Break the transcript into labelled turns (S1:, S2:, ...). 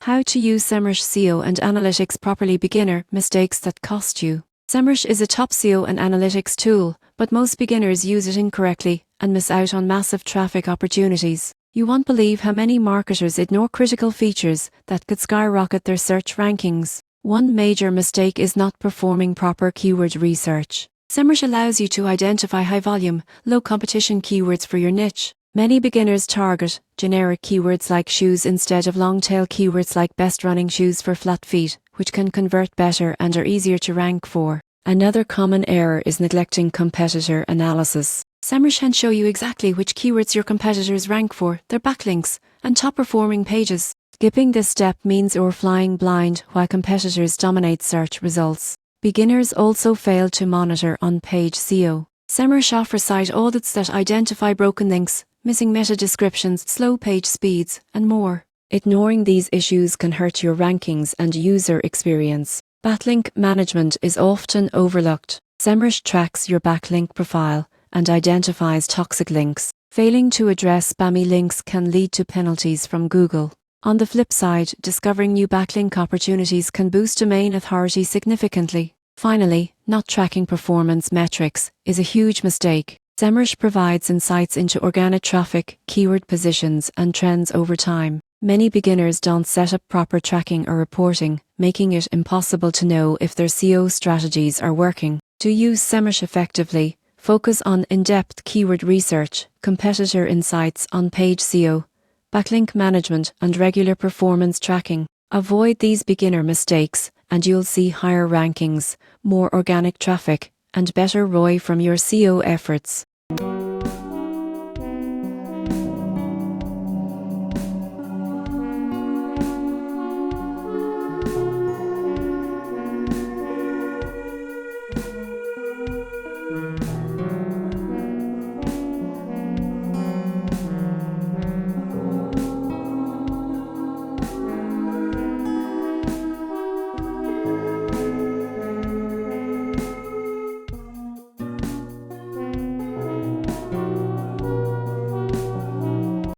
S1: How to use SEMRush SEO and analytics properly. Beginner mistakes that cost you. SEMRush is a top SEO and analytics tool, but most beginners use it incorrectly and miss out on massive traffic opportunities. You won't believe how many marketers ignore critical features that could skyrocket their search rankings. One major mistake is not performing proper keyword research. SEMRush allows you to identify high-volume, low-competition keywords for your niche. Many beginners target generic keywords like shoes instead of long-tail keywords like best running shoes for flat feet, which can convert better and are easier to rank for. Another common error is neglecting competitor analysis. SEMRush can show you exactly which keywords your competitors rank for, their backlinks, and top-performing pages. Skipping this step means you're flying blind while competitors dominate search results. Beginners also fail to monitor on-page SEO. SEMRush offers site audits that identify broken links, missing meta descriptions, slow page speeds, and more. Ignoring these issues can hurt your rankings and user experience. Backlink management is often overlooked. SEMRush tracks your backlink profile and identifies toxic links. Failing to address spammy links can lead to penalties from Google. On the flip side, discovering new backlink opportunities can boost domain authority significantly. Finally, not tracking performance metrics is a huge mistake. SEMRush provides insights into organic traffic, keyword positions, and trends over time. Many beginners don't set up proper tracking or reporting, making it impossible to know if their SEO strategies are working. To use SEMRush effectively, focus on in-depth keyword research, competitor insights, on-page SEO, backlink management, and regular performance tracking. Avoid these beginner mistakes, and you'll see higher rankings, more organic traffic, and better ROI from your SEO efforts.